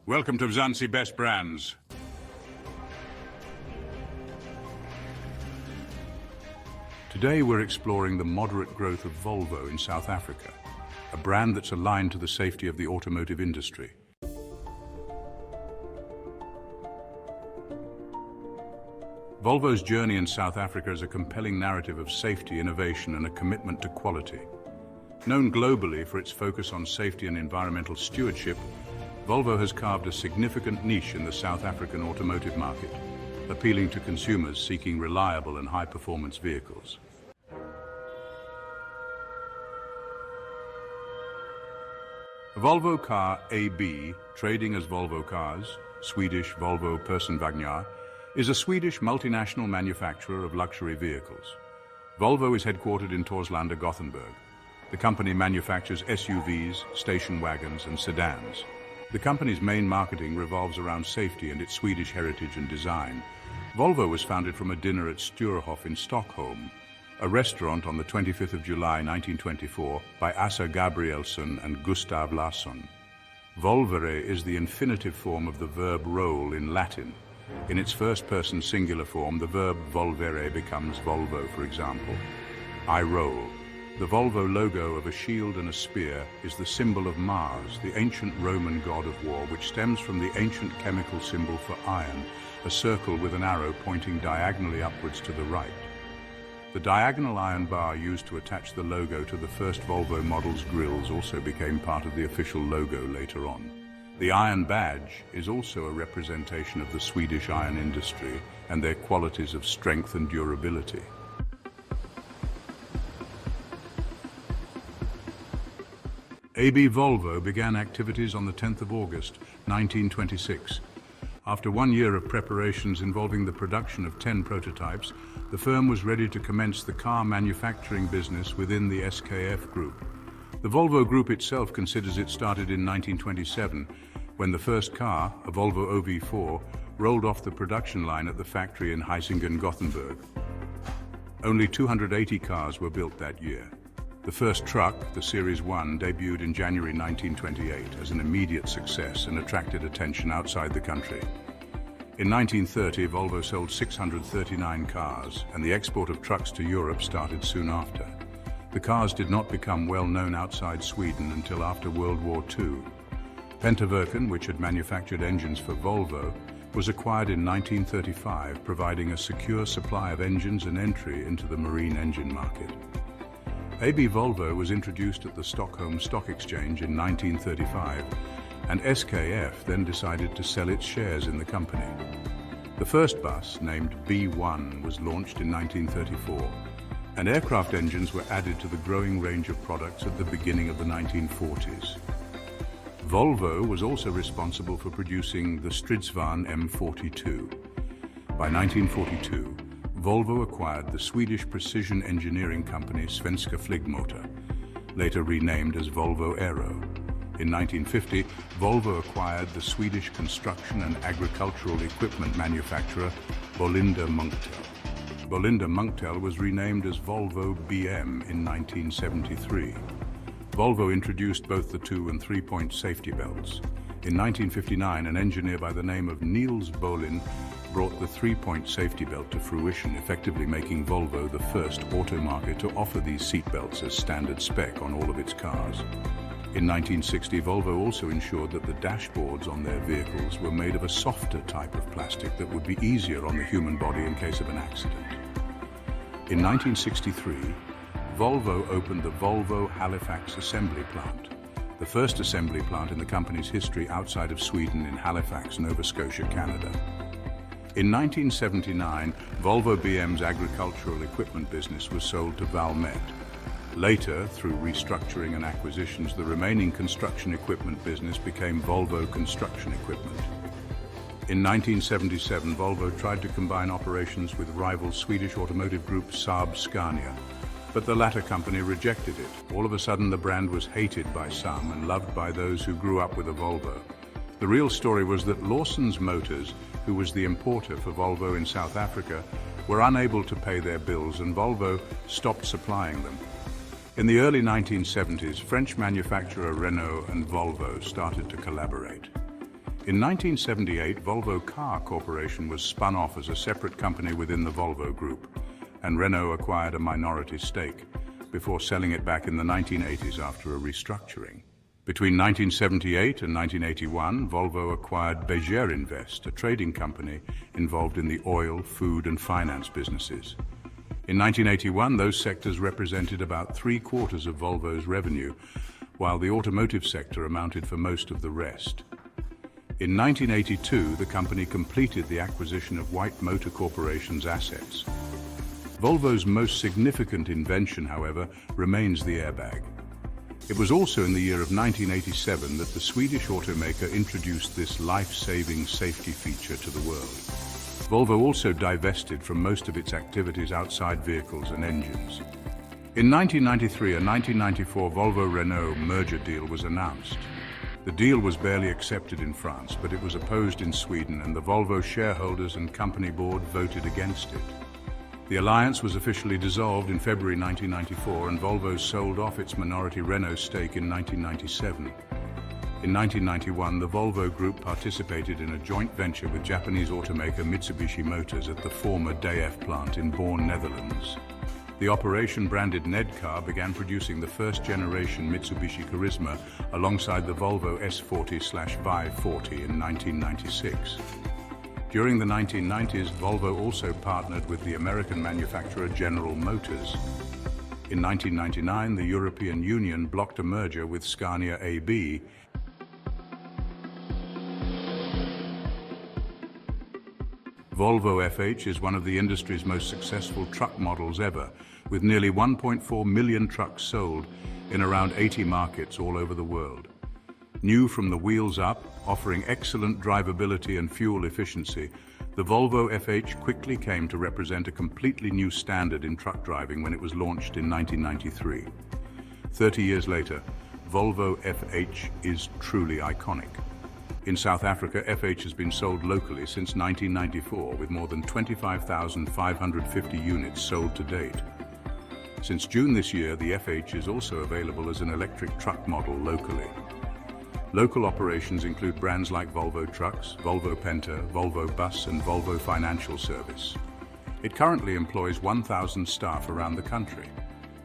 Welcome to Mzansi Best Brands. Today we're exploring the moderate growth of Volvo in South Africa, a brand that's aligned to the safety of the automotive industry. Volvo's journey in South Africa is a compelling narrative of safety, innovation, and a commitment to quality. Known globally for its focus on safety and environmental stewardship, Volvo has carved a significant niche in the South African automotive market, appealing to consumers seeking reliable and high-performance vehicles. A Volvo car AB, trading as Volvo Cars, Swedish Volvo Personvagnar, is a Swedish multinational manufacturer of luxury vehicles. Volvo is headquartered in Torslanda, Gothenburg. The company manufactures SUVs, station wagons, and sedans. The company's main marketing revolves around safety and its Swedish heritage and design. Volvo was founded from a dinner at Sturehof in Stockholm, a restaurant on the 25th of July 1924 by Asa Gabrielsson and Gustav Larsson. Volvere is the infinitive form of the verb roll in Latin. In its first-person singular form, the verb volvere becomes Volvo, for example. I roll. The Volvo logo of a shield and a spear is the symbol of Mars, the ancient Roman god of war, which stems from the ancient chemical symbol for iron, a circle with an arrow pointing diagonally upwards to the right. The diagonal iron bar used to attach the logo to the first Volvo model's grills also became part of the official logo later on. The iron badge is also a representation of the Swedish iron industry and their qualities of strength and durability. AB Volvo began activities on the 10th of August, 1926. After 1 year of preparations involving the production of 10 prototypes, the firm was ready to commence the car manufacturing business within the SKF Group. The Volvo Group itself considers it started in 1927, when the first car, a Volvo OV4, rolled off the production line at the factory in Hisingen, Gothenburg. Only 280 cars were built that year. The first truck, the Series 1, debuted in January 1928 as an immediate success and attracted attention outside the country. In 1930, Volvo sold 639 cars, and the export of trucks to Europe started soon after. The cars did not become well known outside Sweden until after World War II. Pentaverken, which had manufactured engines for Volvo, was acquired in 1935, providing a secure supply of engines and entry into the marine engine market. AB Volvo was introduced at the Stockholm Stock Exchange in 1935, and SKF then decided to sell its shares in the company. The first bus, named B1, was launched in 1934, and aircraft engines were added to the growing range of products at the beginning of the 1940s. Volvo was also responsible for producing the Stridsvagn M42. By 1942, Volvo acquired the Swedish precision engineering company Svenska Flygmotor, later renamed as Volvo Aero. In 1950, Volvo acquired the Swedish construction and agricultural equipment manufacturer Bolinder Munktel. Bolinder Munktel was renamed as Volvo BM in 1973. Volvo introduced both the 2- and 3-point safety belts. In 1959, an engineer by the name of Niels Bolin brought the 3-point safety belt to fruition, effectively making Volvo the first automaker to offer these seatbelts as standard spec on all of its cars. In 1960, Volvo also ensured that the dashboards on their vehicles were made of a softer type of plastic that would be easier on the human body in case of an accident. In 1963, Volvo opened the Volvo Halifax assembly plant, the first assembly plant in the company's history outside of Sweden in Halifax, Nova Scotia, Canada. In 1979, Volvo BM's agricultural equipment business was sold to Valmet. Later, through restructuring and acquisitions, the remaining construction equipment business became Volvo Construction Equipment. In 1977, Volvo tried to combine operations with rival Swedish automotive group Saab Scania, but the latter company rejected it. All of a sudden, the brand was hated by some and loved by those who grew up with a Volvo. The real story was that Lawson's Motors, who was the importer for Volvo in South Africa, were unable to pay their bills and Volvo stopped supplying them. In the early 1970s, French manufacturer Renault and Volvo started to collaborate. In 1978, Volvo Car Corporation was spun off as a separate company within the Volvo Group, and Renault acquired a minority stake, before selling it back in the 1980s after a restructuring. Between 1978 and 1981, Volvo acquired Berger Invest, a trading company involved in the oil, food and finance businesses. In 1981, those sectors represented about 3/4 of Volvo's revenue, while the automotive sector amounted for most of the rest. In 1982, the company completed the acquisition of White Motor Corporation's assets. Volvo's most significant invention, however, remains the airbag. It was also in the year of 1987 that the Swedish automaker introduced this life-saving safety feature to the world. Volvo also divested from most of its activities outside vehicles and engines. In 1993 and 1994 Volvo-Renault merger deal was announced. The deal was barely accepted in France, but it was opposed in Sweden, and the Volvo shareholders and company board voted against it. The alliance was officially dissolved in February 1994, and Volvo sold off its minority Renault stake in 1997. In 1991, the Volvo Group participated in a joint venture with Japanese automaker Mitsubishi Motors at the former DF plant in Born, Netherlands. The operation, branded Nedcar, began producing the first-generation Mitsubishi Charisma alongside the Volvo S40/540 in 1996. During the 1990s, Volvo also partnered with the American manufacturer General Motors. In 1999, the European Union blocked a merger with Scania AB. Volvo FH is one of the industry's most successful truck models ever, with nearly 1.4 million trucks sold in around 80 markets all over the world. New from the wheels up, offering excellent drivability and fuel efficiency, the Volvo FH quickly came to represent a completely new standard in truck driving when it was launched in 1993. 30 years later, Volvo FH is truly iconic. In South Africa, FH has been sold locally since 1994, with more than 25,550 units sold to date. Since June this year, the FH is also available as an electric truck model locally. Local operations include brands like Volvo Trucks, Volvo Penta, Volvo Bus and Volvo Financial Service. It currently employs 1,000 staff around the country.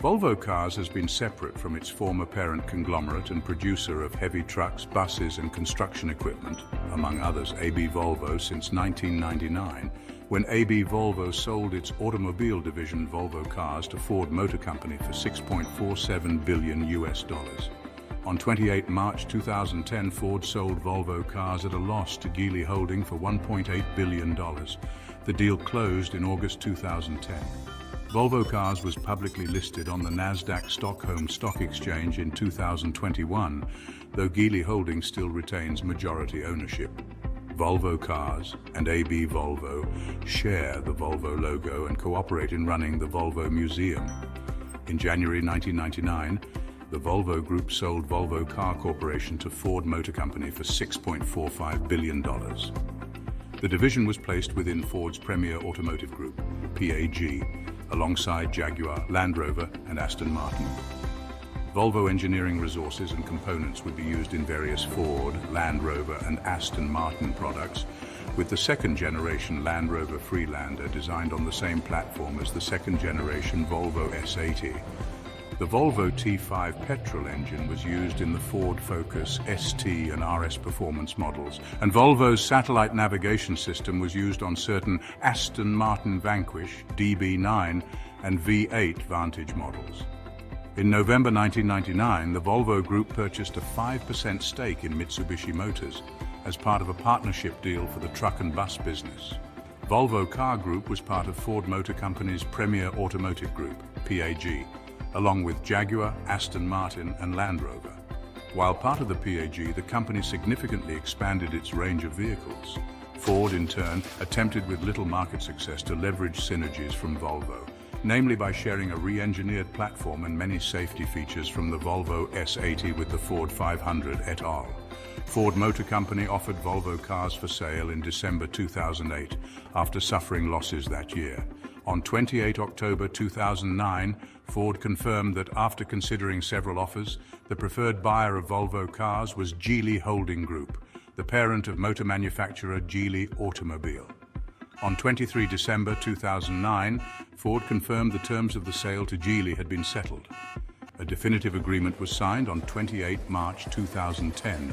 Volvo Cars has been separate from its former parent conglomerate and producer of heavy trucks, buses and construction equipment, among others AB Volvo, since 1999, when AB Volvo sold its automobile division Volvo Cars to Ford Motor Company for $6.47 billion. On 28 March 2010, Ford sold Volvo Cars at a loss to Geely Holding for $1.8 billion. The deal closed in August 2010. Volvo Cars was publicly listed on the Nasdaq Stockholm Stock Exchange in 2021, though Geely Holding still retains majority ownership. Volvo Cars and AB Volvo share the Volvo logo and cooperate in running the Volvo Museum. In January 1999, the Volvo Group sold Volvo Car Corporation to Ford Motor Company for $6.45 billion. The division was placed within Ford's premier automotive group, PAG, alongside Jaguar, Land Rover and Aston Martin. Volvo engineering resources and components would be used in various Ford, Land Rover and Aston Martin products, with the second-generation Land Rover Freelander designed on the same platform as the second-generation Volvo S80. The Volvo T5 petrol engine was used in the Ford Focus, ST and RS Performance models, and Volvo's satellite navigation system was used on certain Aston Martin Vanquish, DB9 and V8 Vantage models. In November 1999, the Volvo Group purchased a 5% stake in Mitsubishi Motors as part of a partnership deal for the truck and bus business. Volvo Car Group was part of Ford Motor Company's premier automotive group, PAG, along with Jaguar, Aston Martin and Land Rover. While part of the PAG, the company significantly expanded its range of vehicles. Ford, in turn, attempted with little market success to leverage synergies from Volvo, namely by sharing a re-engineered platform and many safety features from the Volvo S80 with the Ford 500 et al. Ford Motor Company offered Volvo Cars for sale in December 2008 after suffering losses that year. On 28 October 2009, Ford confirmed that after considering several offers, the preferred buyer of Volvo Cars was Geely Holding Group, the parent of motor manufacturer Geely Automobile. On 23 December 2009, Ford confirmed the terms of the sale to Geely had been settled. A definitive agreement was signed on 28 March 2010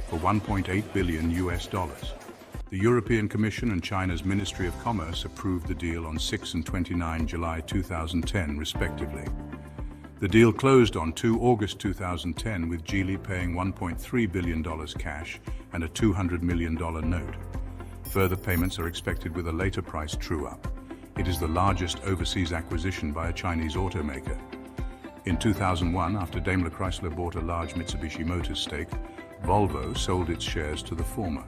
for $1.8 billion. The European Commission and China's Ministry of Commerce approved the deal on 6 and 29 July 2010, respectively. The deal closed on 2 August 2010 with Geely paying $1.3 billion cash and a $200 million note. Further payments are expected with a later price true-up. It is the largest overseas acquisition by a Chinese automaker. In 2001, after Daimler Chrysler bought a large Mitsubishi Motors stake, Volvo sold its shares to the former.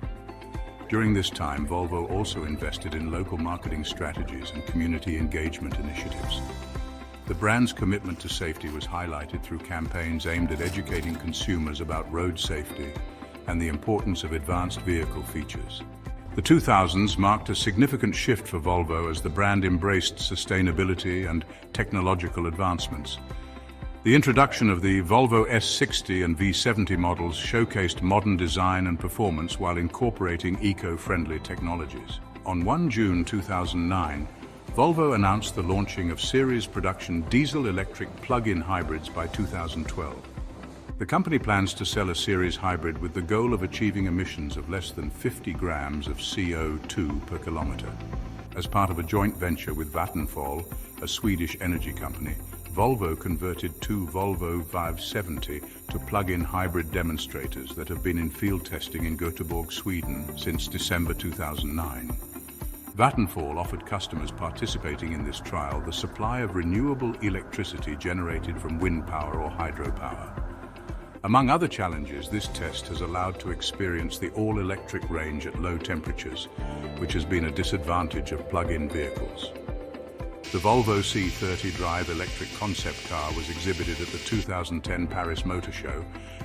During this time, Volvo also invested in local marketing strategies and community engagement initiatives. The brand's commitment to safety was highlighted through campaigns aimed at educating consumers about road safety and the importance of advanced vehicle features. The 2000s marked a significant shift for Volvo as the brand embraced sustainability and technological advancements. The introduction of the Volvo S60 and V70 models showcased modern design and performance while incorporating eco-friendly technologies. On 1 June 2009, Volvo announced the launching of series production diesel-electric plug-in hybrids by 2012. The company plans to sell a series hybrid with the goal of achieving emissions of less than 50 grams of CO2 per kilometer. As part of a joint venture with Vattenfall, a Swedish energy company, Volvo converted 2 Volvo 570 to plug-in hybrid demonstrators that have been in field testing in Göteborg, Sweden since December 2009. Vattenfall offered customers participating in this trial the supply of renewable electricity generated from wind power or hydropower. Among other challenges, this test has allowed to experience the all-electric range at low temperatures, which has been a disadvantage of plug-in vehicles. The Volvo C30 Drive electric concept car was exhibited at the 2010 Paris Motor Show,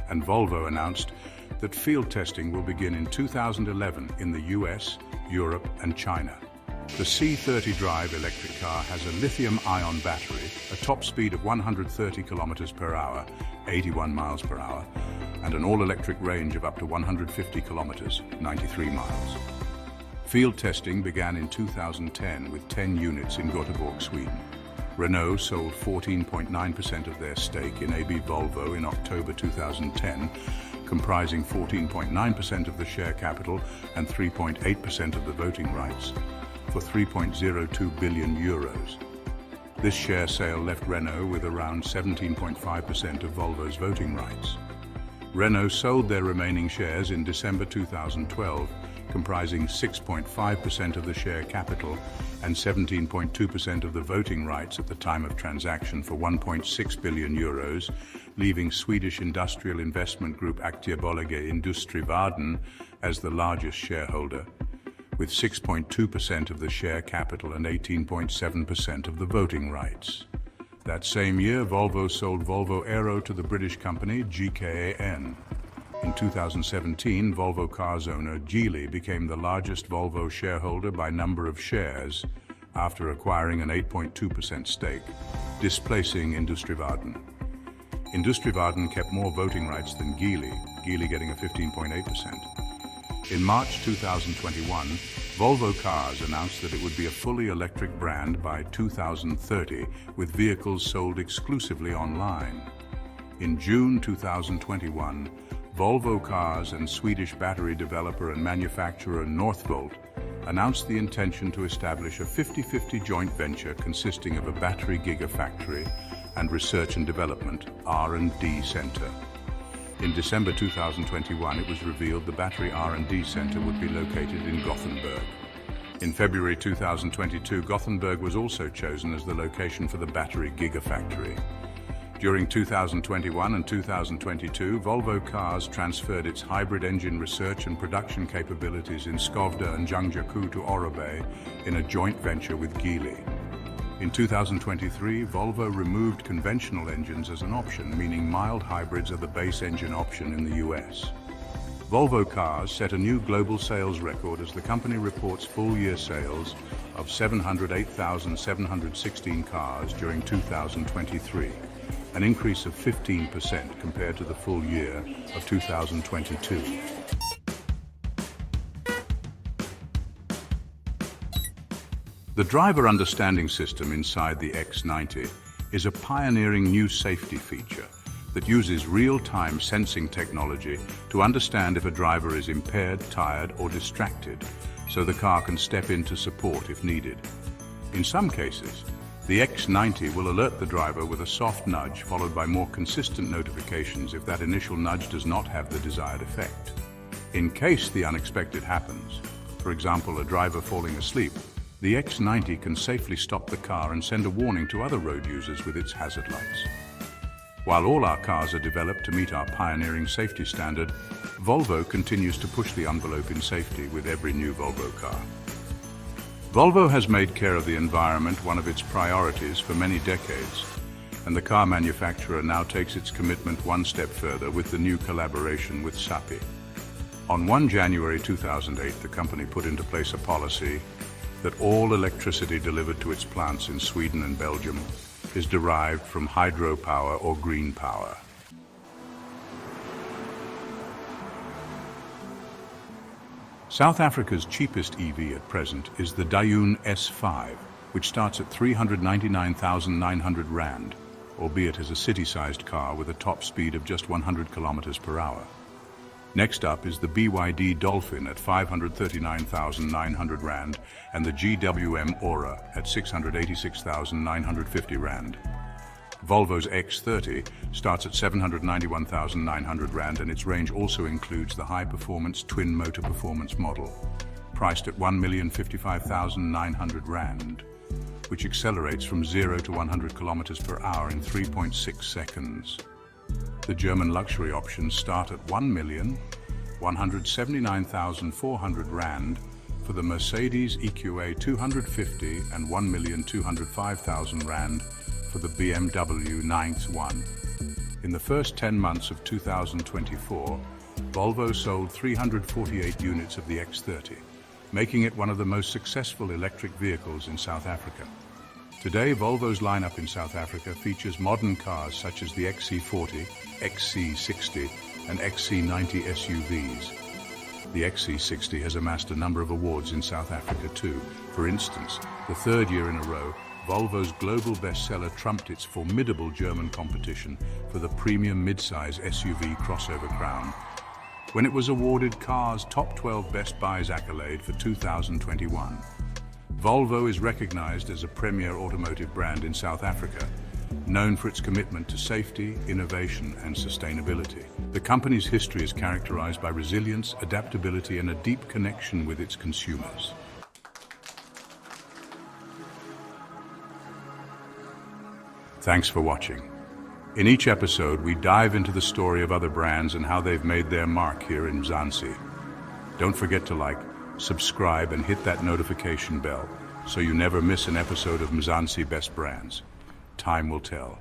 and Volvo announced that field testing will begin in 2011 in the US, Europe, and China. The C30 Drive electric car has a lithium-ion battery, a top speed of 130 kilometers per hour, 81 miles per hour, and an all-electric range of up to 150 kilometers, 93 miles. Field testing began in 2010 with 10 units in Göteborg, Sweden. Renault sold 14.9% of their stake in AB Volvo in October 2010, comprising 14.9% of the share capital and 3.8% of the voting rights, for €3.02 billion. This share sale left Renault with around 17.5% of Volvo's voting rights. Renault sold their remaining shares in December 2012, comprising 6.5% of the share capital and 17.2% of the voting rights at the time of transaction for €1.6 billion, leaving Swedish industrial investment group Aktiebolaget Industrivärden as the largest shareholder, with 6.2% of the share capital and 18.7% of the voting rights. That same year, Volvo sold Volvo Aero to the British company GKN. In 2017, Volvo Cars owner Geely became the largest Volvo shareholder by number of shares after acquiring an 8.2% stake, displacing Industrivärden. Industrivärden kept more voting rights than Geely getting a 15.8%. In March 2021, Volvo Cars announced that it would be a fully electric brand by 2030, with vehicles sold exclusively online. In June 2021, Volvo Cars and Swedish battery developer and manufacturer Northvolt announced the intention to establish a 50-50 joint venture consisting of a battery gigafactory and research and development (R&D) center. In December 2021, it was revealed the battery R&D center would be located in Gothenburg. In February 2022, Gothenburg was also chosen as the location for the battery gigafactory. During 2021 and 2022, Volvo Cars transferred its hybrid engine research and production capabilities in Skövde and Ljungby to Årby in a joint venture with Geely. In 2023, Volvo removed conventional engines as an option, meaning mild hybrids are the base engine option in the US. Volvo Cars set a new global sales record as the company reports full-year sales of 708,716 cars during 2023, an increase of 15% compared to the full year of 2022. The driver understanding system inside the X90 is a pioneering new safety feature that uses real-time sensing technology to understand if a driver is impaired, tired, or distracted, so the car can step in to support if needed. In some cases, the X90 will alert the driver with a soft nudge followed by more consistent notifications if that initial nudge does not have the desired effect. In case the unexpected happens, for example, a driver falling asleep, the X90 can safely stop the car and send a warning to other road users with its hazard lights. While all our cars are developed to meet our pioneering safety standard, Volvo continues to push the envelope in safety with every new Volvo car. Volvo has made care of the environment one of its priorities for many decades, and the car manufacturer now takes its commitment one step further with the new collaboration with SAPI. On 1 January 2008, the company put into place a policy that all electricity delivered to its plants in Sweden and Belgium is derived from hydropower or green power. South Africa's cheapest EV at present is the Dayun S5, which starts at 399,900 Rand, albeit as a city-sized car with a top speed of just 100 kilometers per hour. Next up is the BYD Dolphin at 539,900 Rand and the GWM Aura at 686,950 Rand. Volvo's X30 starts at 791,900 Rand and its range also includes the high-performance twin-motor performance model, priced at 1,055,900 Rand, which accelerates from 0 to 100 kilometers per hour in 3.6 seconds. The German luxury options start at 1,179,400 Rand for the Mercedes EQA 250 and 1,205,000 Rand for the BMW 911. In the first 10 months of 2024, Volvo sold 348 units of the X30, making it one of the most successful electric vehicles in South Africa. Today, Volvo's lineup in South Africa features modern cars such as the XC40, XC60, and XC90 SUVs. The XC60 has amassed a number of awards in South Africa too. For instance, the third year in a row, Volvo's global bestseller trumped its formidable German competition for the premium midsize SUV crossover crown, when it was awarded Car's Top 12 Best Buys accolade for 2021. Volvo is recognized as a premier automotive brand in South Africa, known for its commitment to safety, innovation, and sustainability. The company's history is characterized by resilience, adaptability, and a deep connection with its consumers. Thanks for watching. In each episode, we dive into the story of other brands and how they've made their mark here in Mzansi. Don't forget to like, subscribe, and hit that notification bell so you never miss an episode of Mzansi Best Brands. Time will tell.